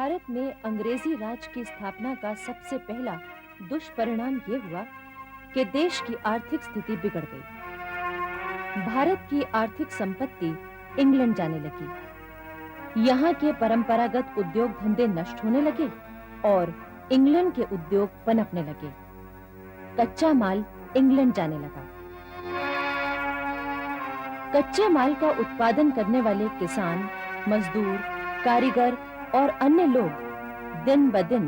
भारत में अंग्रेजी राज की स्थापना का सबसे पहला दुष्परिणाम ये हुआ कि देश की आर्थिक स्थिति बिगड़ गई। भारत की आर्थिक संपत्ति इंग्लैंड जाने लगी। यहाँ के परंपरागत उद्योग धंधे नष्ट होने लगे और इंग्लैंड के उद्योग पनपने लगे। कच्चा माल इंग्लैंड जाने लगा। कच्चे माल का उत्पादन करने वाले किसान, मजदूर, कारीगर और अन्य लोग दिन ब दिन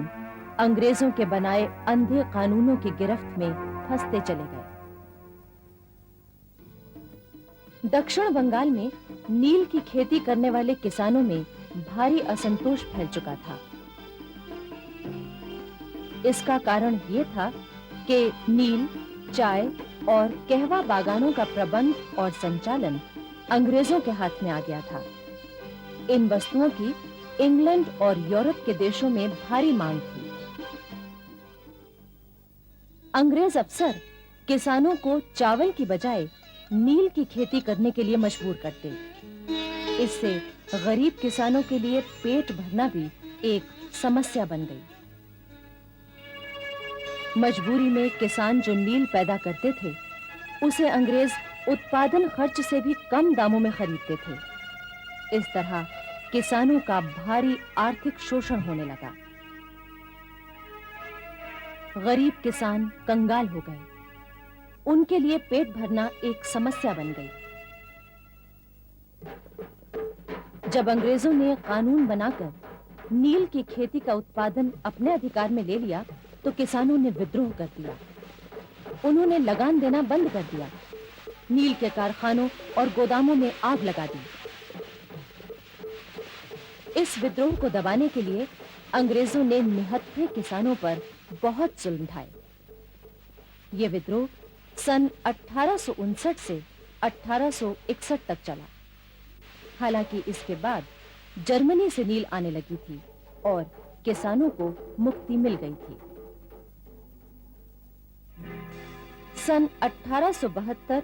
अंग्रेजों के बनाए अंधे कानूनों की गिरफ्त में फंसते चले गए। दक्षिण बंगाल में नील की खेती करने वाले किसानों में भारी असंतोष फैल चुका था। इसका कारण यह था कि नील, चाय और कहवा बागानों का प्रबंध और संचालन अंग्रेजों के हाथ में आ गया था। इन वस्तुओं की इंग्लैंड और यूरोप के देशों में भारी मांग थी। अंग्रेज अफसर किसानों को चावल की बजाय नील की खेती करने के लिए मजबूर करते। इससे गरीब किसानों के लिए पेट भरना भी एक समस्या बन गई। मजबूरी में किसान जो नील पैदा करते थे, उसे अंग्रेज उत्पादन खर्च से भी कम दामों में खरीदते थे। इस तरह किसानों का भारी आर्थिक शोषण होने लगा। गरीब किसान कंगाल हो गए। उनके लिए पेट भरना एक समस्या बन गई। जब अंग्रेजों ने कानून बनाकर नील की खेती का उत्पादन अपने अधिकार में ले लिया, तो किसानों ने विद्रोह कर दिया। उन्होंने लगान देना बंद कर दिया। नील के कारखानों और गोदामों में आग लगा दी। इस विद्रोह को दबाने के लिए अंग्रेजों ने निहत्थे किसानों पर बहुत जुल्म ढाए। यह विद्रोह सन 1859 से 1861 तक चला। हालांकि इसके बाद जर्मनी से नील आने लगी थी और किसानों को मुक्ति मिल गई थी। सन 1872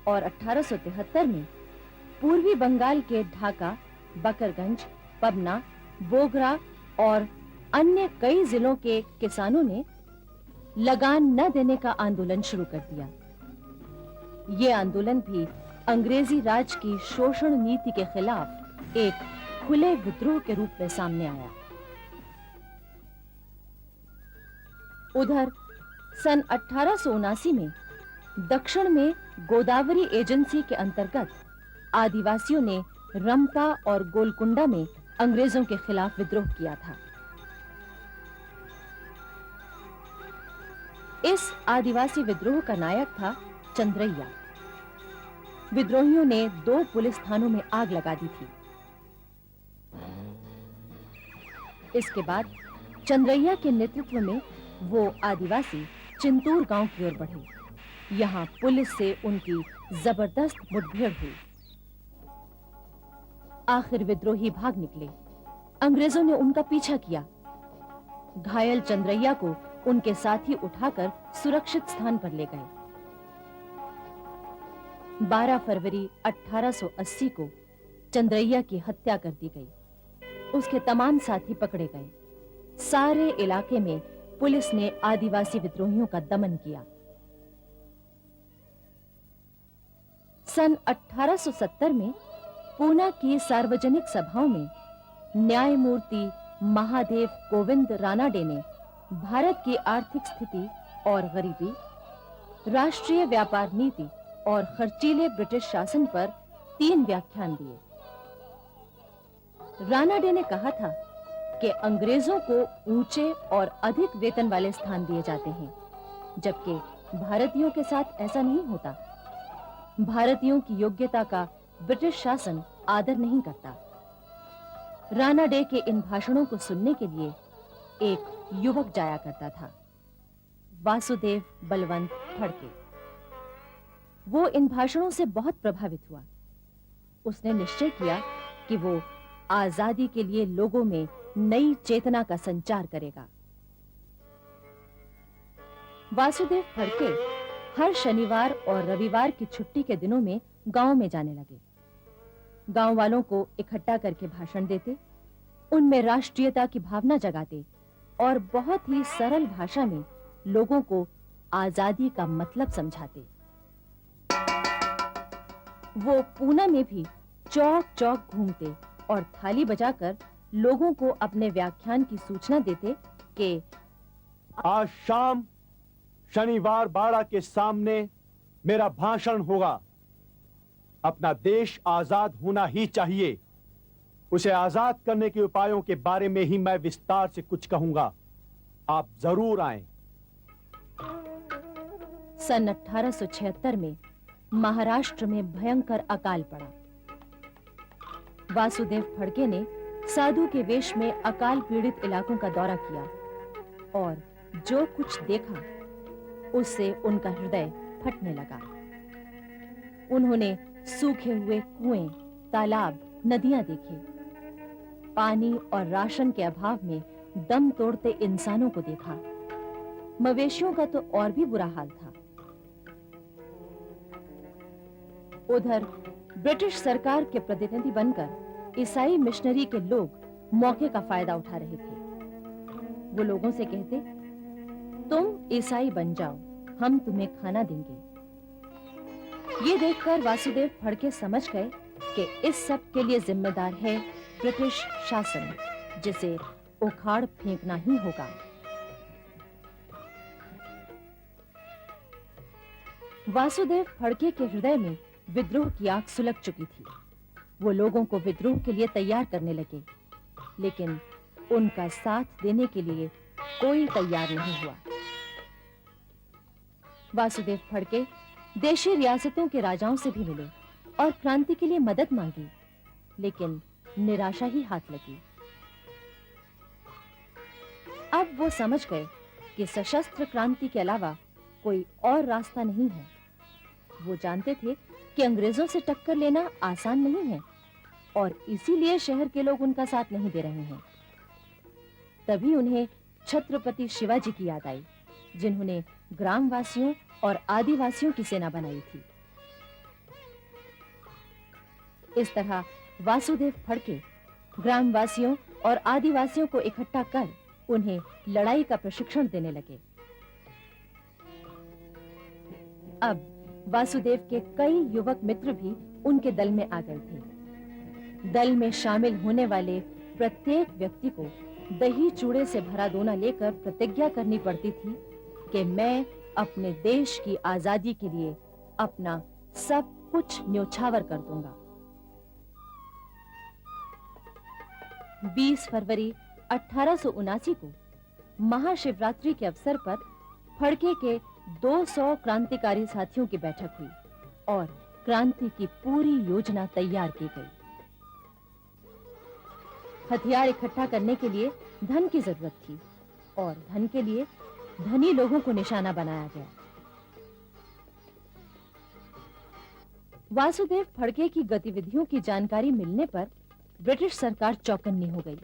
और 1873 में पूर्वी बंगाल के ढाका, बकरगंज, पबना, बोगरा और अन्य कई जिलों के किसानों ने लगान न देने का आंदोलन शुरू कर दिया। यह आंदोलन भी अंग्रेजी राज की शोषण नीति के खिलाफ एक खुले विद्रोह के रूप में सामने आया। उधर सन 1879 में दक्षिण में गोदावरी एजेंसी के अंतर्गत आदिवासियों ने रंपा और गोलकुंडा में अंग्रेजों के खिलाफ विद्रोह किया था। इस आदिवासी विद्रोह का नायक था चंद्रैया। विद्रोहियों ने 2 पुलिस थानों में आग लगा दी थी। इसके बाद चंद्रैया के नेतृत्व में वो आदिवासी चिंतूर गांव की ओर बढ़े। यहां पुलिस से उनकी जबरदस्त मुठभेड़ हुई। आखिर विद्रोही भाग निकले। अंग्रेजों ने उनका पीछा किया। घायल चंद्रैया को उनके साथी उठाकर सुरक्षित स्थान पर ले गए। 12 फरवरी 1880 को चंद्रैया की हत्या कर दी गई। उसके तमाम साथी पकड़े गए। सारे इलाके में पुलिस ने आदिवासी विद्रोहियों का दमन किया। सन 1870 में पूना की सार्वजनिक सभाओं में न्यायमूर्ति महादेव गोविंद रानाडे ने भारत की आर्थिक स्थिति और गरीबी, राष्ट्रीय व्यापार नीति और खर्चीले ब्रिटिश शासन पर 3 व्याख्यान दिए। रानाडे ने कहा था कि अंग्रेजों को ऊंचे और अधिक वेतन वाले स्थान दिए जाते हैं, जबकि भारतीयों के साथ ऐसा नहीं होता। भारतीयों की योग्यता का ब्रिटिश शासन आदर नहीं करता। रानाडे के इन भाषणों को सुनने के लिए एक युवक जाया करता था, वासुदेव बलवंत फड़के। वो इन भाषणों से बहुत प्रभावित हुआ। उसने निश्चय किया कि वो आजादी के लिए लोगों में नई चेतना का संचार करेगा। वासुदेव फड़के हर शनिवार और रविवार की छुट्टी के दिनों में गांव में जाने लगे। गांव वालों को इकट्ठा करके भाषण देते, उनमें राष्ट्रीयता की भावना जगाते और बहुत ही सरल भाषा में लोगों को आजादी का मतलब समझाते। वो पूना में भी चौक-चौक घूमते और थाली बजाकर लोगों को अपने व्याख्यान की सूचना देते कि आज शाम शनिवार बाड़ा के सामने मेरा भाषण होगा। अपना देश आजाद होना ही चाहिए। उसे आजाद करने के उपायों के बारे में ही मैं विस्तार से कुछ कहूंगा। आप जरूर आएं। सन 1876 में महाराष्ट्र में भयंकर अकाल पड़ा। वासुदेव फड़के ने साधु के वेश में अकाल पीड़ित इलाकों का दौरा किया और जो कुछ देखा उससे उनका हृदय फटने लगा। उन्होंने सूखे हुए कुएं, तालाब, नदियां देखे। पानी और राशन के अभाव में दम तोड़ते इंसानों को देखा। मवेशियों का तो और भी बुरा हाल था। उधर ब्रिटिश सरकार के प्रतिनिधि बनकर ईसाई मिशनरी के लोग मौके का फायदा उठा रहे थे। वो लोगों से कहते, तुम ईसाई बन जाओ, हम तुम्हें खाना देंगे। ये देखकर वासुदेव फड़के समझ गए कि इस सब के लिए जिम्मेदार है ब्रिटिश शासन, जिसे उखाड़ फेंकना ही होगा। वासुदेव फड़के के हृदय में विद्रोह की आग सुलग चुकी थी। वो लोगों को विद्रोह के लिए तैयार करने लगे, लेकिन उनका साथ देने के लिए कोई तैयार नहीं हुआ। वासुदेव फड़के देशी रियासतों के राजाओं से भी मिले और क्रांति के लिए मदद मांगी, लेकिन निराशा ही हाथ लगी। अब वो समझ गए कि सशस्त्र क्रांति के अलावा कोई और रास्ता नहीं है। वो जानते थे कि अंग्रेजों से टक्कर लेना आसान नहीं है और इसीलिए शहर के लोग उनका साथ नहीं दे रहे हैं। तभी उन्हें छत्रपति शिवाजी की याद आई, जिन्होंने ग्रामवासियों और आदिवासियों की सेना बनाई थी। इस तरह वासुदेव फड़के ग्रामवासियों और आदिवासियों को इकट्ठा कर उन्हें लड़ाई का प्रशिक्षण देने लगे। अब वासुदेव के कई युवक मित्र भी उनके दल में आ गए थे। दल में शामिल होने वाले प्रत्येक व्यक्ति को दही चूड़े से भरा दोना लेकर प्रतिज्ञा करनी पड़ती थी कि मैं अपने देश की आजादी के लिए अपना सब कुछ न्योछावर कर दूंगा। 20 फरवरी 1879 को महाशिवरात्रि के अवसर पर फड़के के 200 क्रांतिकारी साथियों की बैठक हुई और क्रांति की पूरी योजना तैयार की गई। हथियार इकट्ठा करने के लिए धन की जरूरत थी और धन के लिए धनी लोगों को निशाना बनाया गया। वासुदेव फड़के की गतिविधियों की जानकारी मिलने पर ब्रिटिश सरकार चौकन्नी हो गई।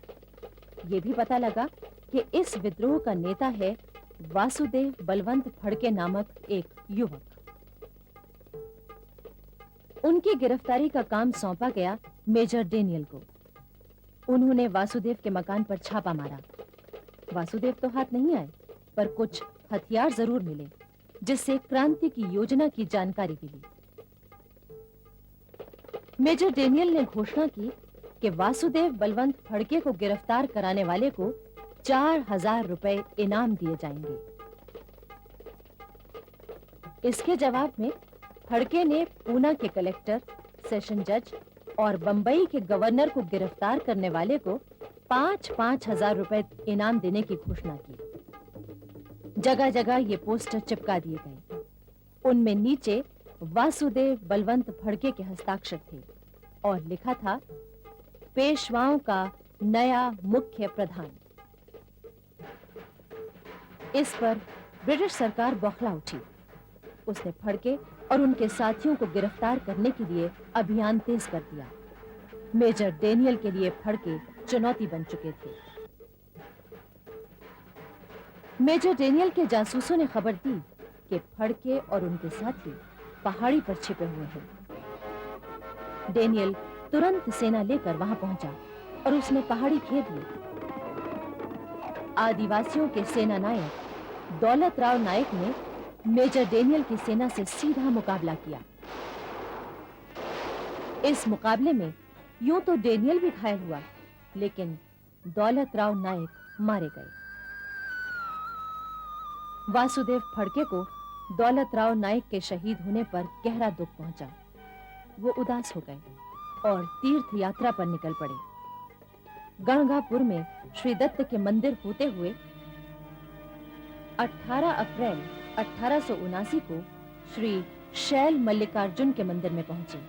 ये भी पता लगा कि इस विद्रोह का नेता है वासुदेव बलवंत फड़के नामक एक युवक। उनकी गिरफ्तारी का काम सौंपा गया मेजर डेनियल को। उन्होंने वासुदेव के मकान पर छापा मारा। वासुदेव तो हाथ नहीं आए, पर कुछ हथियार जरूर मिले, जिससे क्रांति की योजना की जानकारी मिली। मेजर डेनियल ने घोषणा की कि वासुदेव बलवंत फड़के को गिरफ्तार कराने वाले को 4000 रुपए इनाम दिए जाएंगे। इसके जवाब में फड़के ने पूना के कलेक्टर, सेशन जज और बंबई के गवर्नर को गिरफ्तार करने वाले को 5-5 हजार रुपए इनाम देने की घोषणा की। जगह जगह ये पोस्टर चिपका दिए गए। उनमें नीचे वासुदेव बलवंत फड़के के हस्ताक्षर थे और लिखा था, पेशवाओं का नया मुख्य प्रधान। इस पर ब्रिटिश सरकार बौखला उठी। उसने फड़के और उनके साथियों को गिरफ्तार करने के लिए अभियान तेज कर दिया। मेजर डेनियल के लिए फड़के चुनौती बन चुके थे। मेजर डेनियल के जासूसों ने खबर दी कि फड़के और उनके साथी पहाड़ी पर छिपे हुए हैं। डेनियल तुरंत सेना लेकर वहां पहुंचा और उसने पहाड़ी घेर ली। आदिवासियों के सेना नायक दौलत राव नायक ने मेजर डेनियल की सेना से सीधा मुकाबला किया। इस मुकाबले में यूं तो डेनियल भी घायल हुआ, लेकिन दौलत राव नायक मारे गए। वासुदेव फड़के को दौलत राव नायक के शहीद होने पर गहरा दुख पहुंचा। वो उदास हो गए और तीर्थ यात्रा पर निकल पड़े। गणगापुर में श्री दत्त के मंदिर होते हुए 18 अप्रैल 1879 को श्री शैल मल्लिकार्जुन के मंदिर में पहुंचे।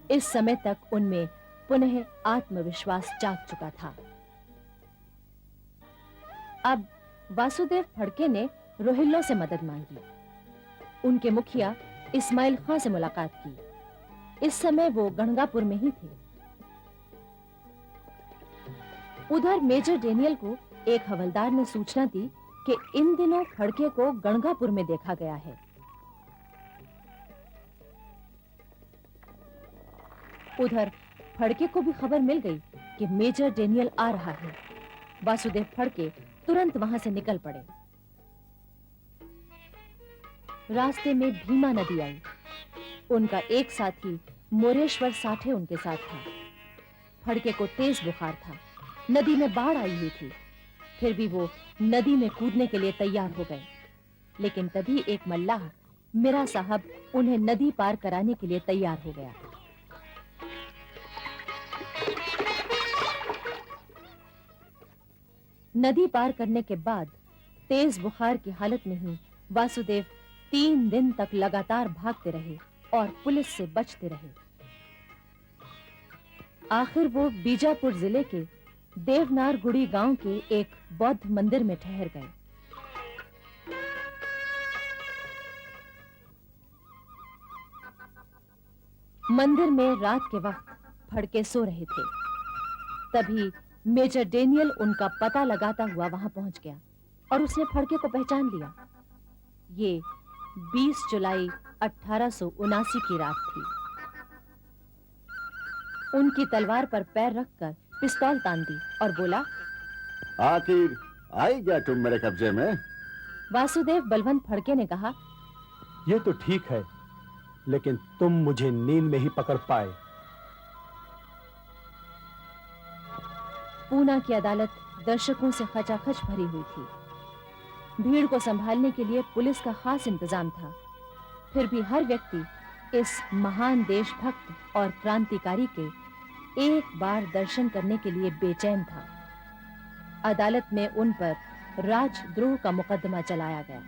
इस समय तक उनमें पुनः आत्मविश्वास जाग चुका था। अब वासुदेव फड़के ने रोहिल्लों से मदद मांगी। उनके मुखिया इस्माइल खां से मुलाकात की। इस समय वो गणगापुर में ही थे। उधर मेजर डेनियल को एक हवलदार ने सूचना दी कि इन दिनों फड़के को गणगापुर में देखा गया है। उधर फड़के को भी खबर मिल गई कि मेजर डेनियल आ रहा है। वासुदेव फड़के तुरंत वहां से निकल पड़े। रास्ते में भीमा नदी आई। उनका एक साथी मोरेश्वर साठे उनके साथ था। फड़के को तेज बुखार था। नदी में बाढ़ आई हुई थी। फिर भी वो नदी में कूदने के लिए तैयार हो गए। लेकिन तभी एक मल्लाह मीरा साहब उन्हें नदी पार कराने के लिए तैयार हो गया। नदी पार करने के बाद तेज बुखार की हालत में ही वासुदेव 3 दिन तक लगातार भागते रहे और पुलिस से बचते रहे। आखिर वो बीजापुर जिले के देवनारगुड़ी गांव के एक बौद्ध मंदिर में ठहर गए। मंदिर में रात के वक्त फड़के सो रहे थे। तभी मेजर डेनियल उनका पता लगाता हुआ वहां पहुंच गया और उसने फड़के को पहचान लिया। ये 20 जुलाई 1879 की रात थी। उनकी तलवार पर पैर रखकर पिस्तौल तान दी और बोला, आखिर आई क्या तुम मेरे कब्जे में? वासुदेव बलवंत फड़के ने कहा, ये तो ठीक है, लेकिन तुम मुझे नींद में ही पकड़ पाए। पूना की अदालत दर्शकों से खचाखच भरी हुई थी। भीड़ को संभालने के लिए पुलिस का खास इंतजाम था। फिर भी हर व्यक्ति इस महान देशभक्त और क्रांतिकारी के एक बार दर्शन करने के लिए बेचैन था। अदालत में उन पर राजद्रोह का मुकदमा चलाया गया।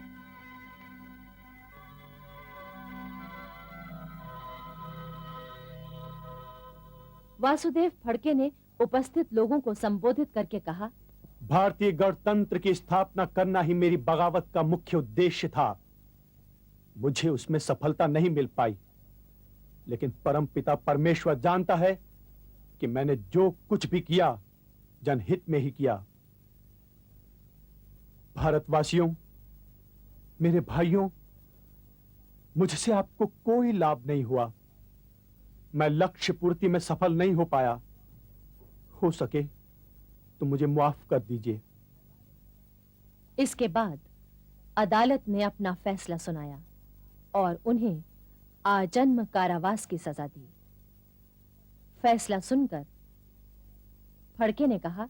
वासुदेव फड़के ने उपस्थित लोगों को संबोधित करके कहा, भारतीय गणतंत्र की स्थापना करना ही मेरी बगावत का मुख्य उद्देश्य था। मुझे उसमें सफलता नहीं मिल पाई, लेकिन परमपिता परमेश्वर जानता है कि मैंने जो कुछ भी किया जनहित में ही किया। भारतवासियों, मेरे भाइयों, मुझसे आपको कोई लाभ नहीं हुआ। मैं लक्ष्य पूर्ति में सफल नहीं हो पाया। हो सके तो मुझे माफ कर दीजिए। इसके बाद अदालत ने अपना फैसला सुनाया और उन्हें आजन्म कारावास की सजा दी। फैसला सुनकर फड़के ने कहा,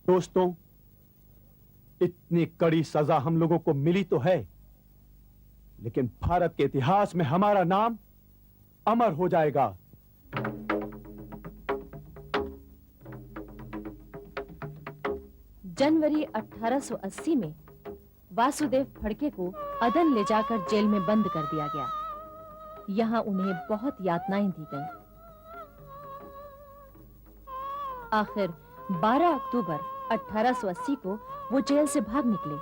दोस्तों, इतनी कड़ी सजा हम लोगों को मिली तो है, लेकिन भारत के इतिहास में हमारा नाम अमर हो जाएगा। जनवरी 1880 में वासुदेव फड़के को अदन ले जाकर जेल में बंद कर दिया गया। यहां उन्हें बहुत यातनाएं दी गईं। आखिर 12 अक्टूबर 1880 को वो जेल से भाग निकले,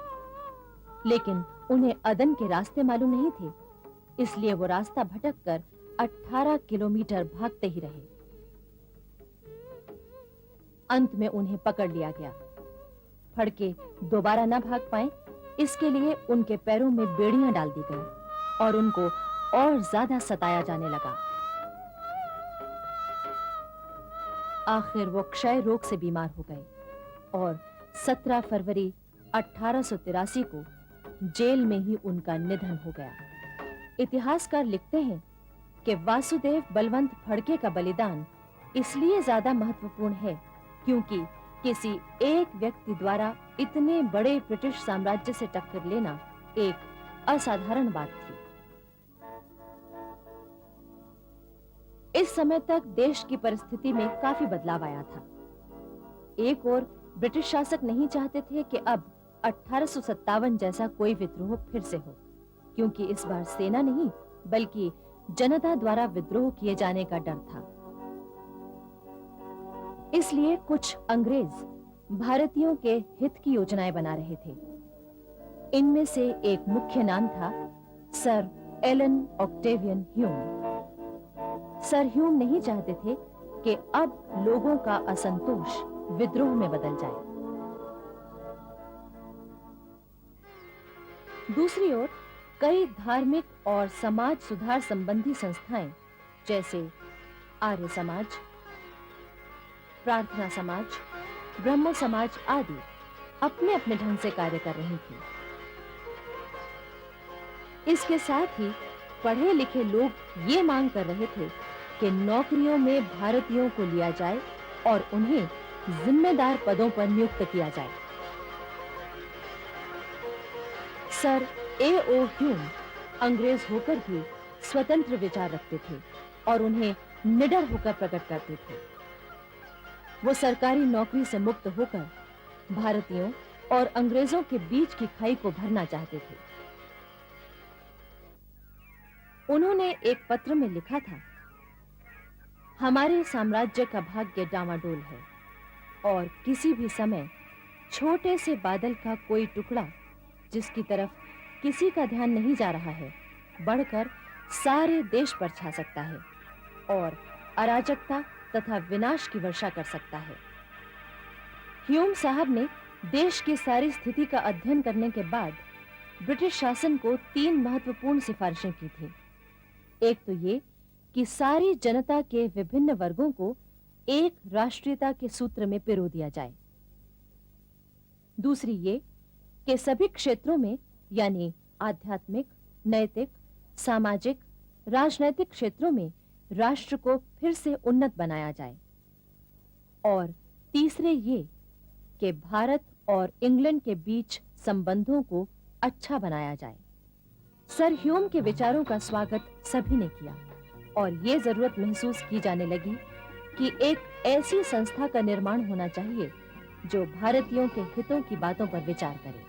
लेकिन उन्हें अदन के रास्ते मालूम नहीं थे, इसलिए वो रास्ता भटककर 18 किलोमीटर भागते ही रहे। अंत में उन्हें पकड़ लिया गया। फड़के दोबारा न भाग पाए, इसके लिए उनके पैरों में बेड़ियां डाल दी गईं और उनको और ज्यादा सताया जाने लगा। आखिर वो क्षय रोग से बीमार हो गए और 17 फरवरी 1883 को जेल में ही उनका निधन हो गया। इतिहासकार लिखते हैं कि वासुदेव बलवंत फड़के का बलिदान इसलिए ज्यादा महत्वपूर्ण है क्योंकि किसी एक व्यक्ति द्वारा इतने बड़े ब्रिटिश साम्राज्य से टक्कर लेना एक असाधारण बात थी। इस समय तक देश की परिस्थिति में काफी बदलाव आया था। एक ओर ब्रिटिश शासक नहीं चाहते थे कि अब 1857 जैसा कोई विद्रोह फिर से हो, क्योंकि इस बार सेना नहीं बल्कि जनता द्वारा विद्रोह किए जाने का डर था। इसलिए कुछ अंग्रेज भारतीयों के हित की योजनाएं बना रहे थे। इनमें से एक मुख्य नाम था sir Allan Octavian Hume. Sir Hume नहीं चाहते थे कि अब लोगों का असंतोष विद्रोह में बदल जाए। दूसरी ओर कई धार्मिक और समाज सुधार संबंधी संस्थाएं जैसे आर्य समाज, प्रार्थना समाज, ब्रह्मो समाज आदि अपने अपने ढंग से कार्य कर रही थी। इसके साथ ही पढ़े लिखे लोग ये मांग कर रहे थे कि नौकरियों में भारतीयों को लिया जाए और उन्हें जिम्मेदार पदों पर नियुक्त किया जाए। Sir A.O.. ह्यूम अंग्रेज होकर भी स्वतंत्र विचार रखते थे और उन्हें निडर होकर प्रकट करते थे। वो सरकारी नौकरी से मुक्त होकर भारतीयों और अंग्रेजों के बीच की खाई को भरना चाहते थे। उन्होंने एक पत्र में लिखा था, हमारे साम्राज्य का भाग्य डामाडोल है और किसी भी समय छोटे से बादल का कोई टुकड़ा जिसकी तरफ किसी का ध्यान नहीं जा रहा है बढ़कर सारे देश पर छा सकता है और अराजकता तथा विनाश की वर्षा कर सकता है। ह्यूम साहब ने देश की सारी स्थिति का अध्ययन करने के बाद ब्रिटिश शासन को 3 महत्वपूर्ण सिफारिशें की थी। एक तो ये कि सारी जनता के विभिन्न वर्गों को एक राष्ट्रीयता के सूत्र में पिरो दिया जाए। दूसरी ये कि सभी क्षेत्रों में यानी आध्यात्मिक, नैतिक, सामाजिक, राजनैतिक क्षेत्रों में राष्ट्र को फिर से उन्नत बनाया जाए। और तीसरे ये कि भारत और इंग्लैंड के बीच संबंधों को अच्छा बनाया जाए। सर ह्यूम के विचारों का स्वागत सभी ने किया और ये जरूरत महसूस की जाने लगी कि एक ऐसी संस्था का निर्माण होना चाहिए जो भारतीयों के हितों की बातों पर विचार करे।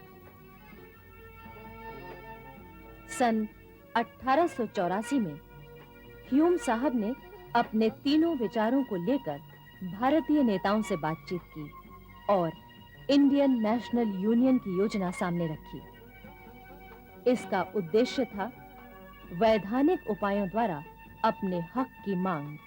सन 1884 में ह्यूम साहब ने अपने तीनों विचारों को लेकर भारतीय नेताओं से बातचीत की और इंडियन नेशनल यूनियन की योजना सामने रखी। इसका उद्देश्य था वैधानिक उपायों द्वारा अपने हक की मांग